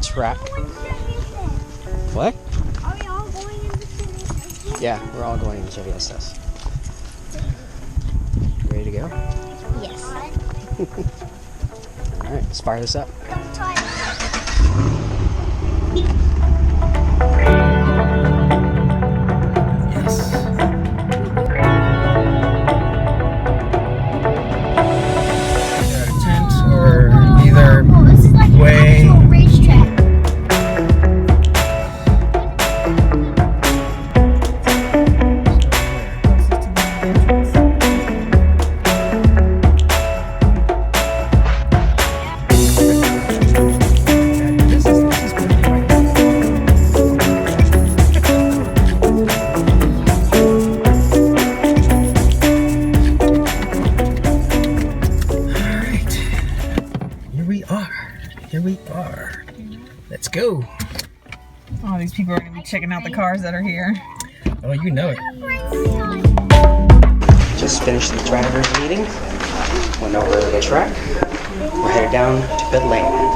track. What? Are we all going in the Chevy? Yeah, we're all going in the Chevy SS. Ready to go? Yes. Alright, let's fire this up. Here we are. Let's go. Oh, these people are going to be checking out the cars that are here. Oh, you know it. Just finished the driver's meeting. Went over the track. We're headed down to pit lane.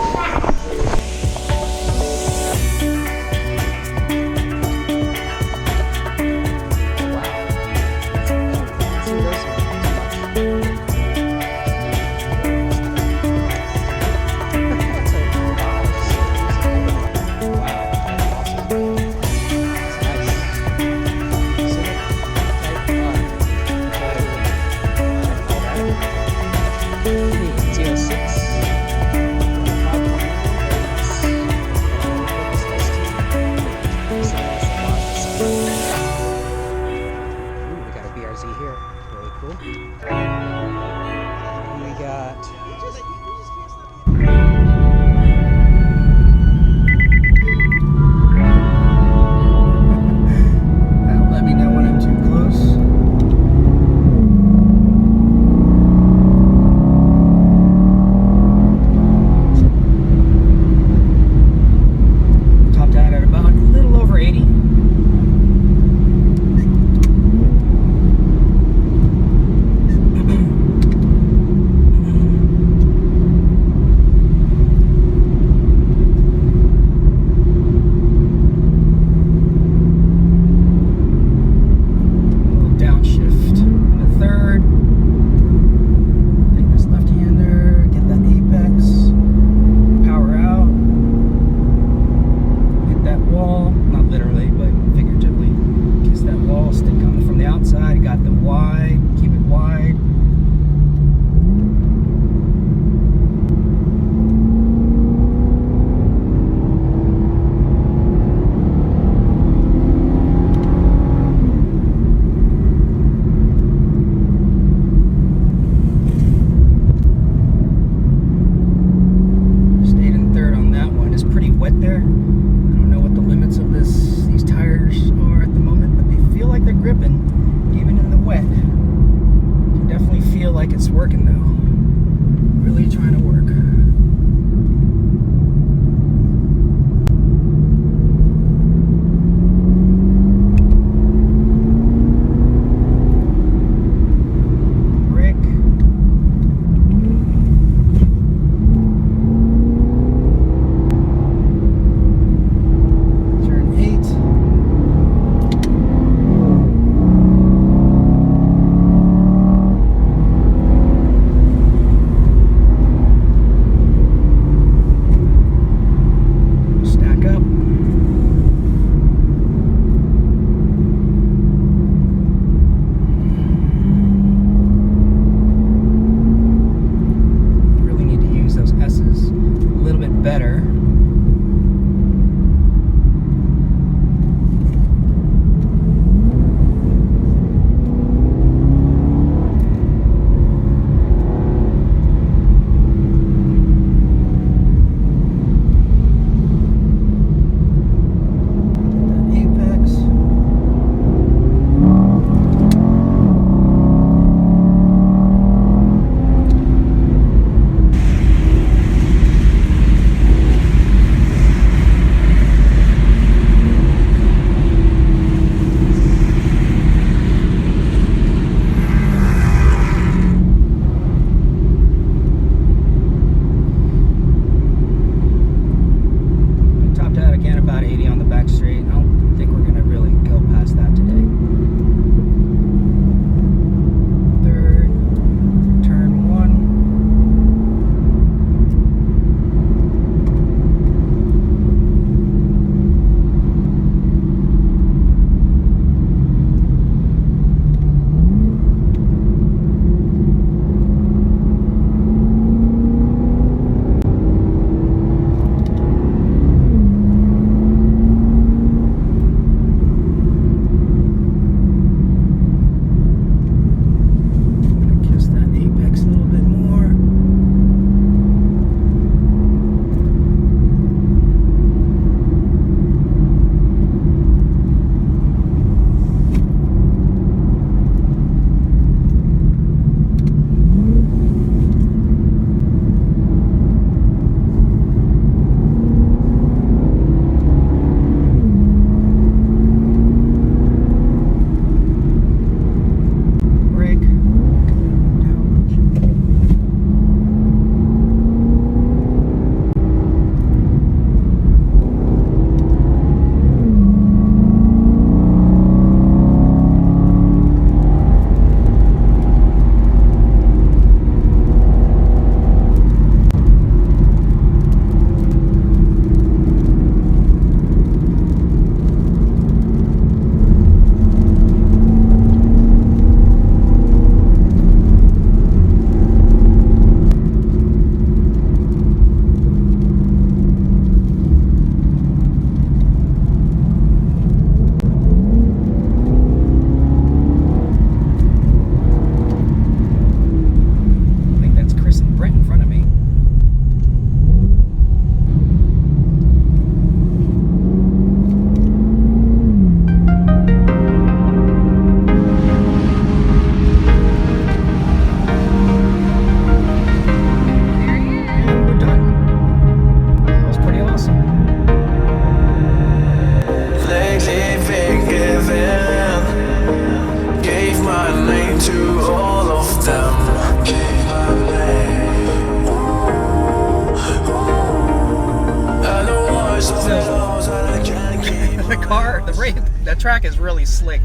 really slick.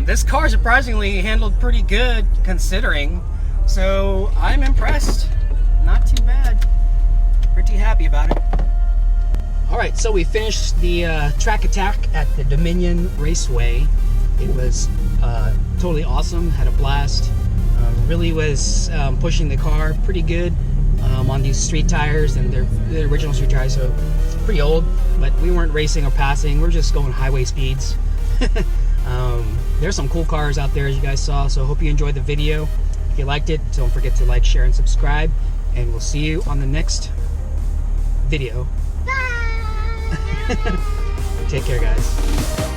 This car surprisingly handled pretty good considering, so I'm impressed. Not too bad. Pretty happy about it. Alright, so we finished the track attack at the Dominion Raceway. It was totally awesome, had a blast. Really was pushing the car pretty good on these street tires, and they're the original street tires, so pretty old, but we weren't racing or passing, we're just going highway speeds. There's some cool cars out there as you guys saw, so I hope you enjoyed the video. If you liked it, don't forget to like, share, and subscribe, and we'll see you on the next video. Bye. Take care, guys.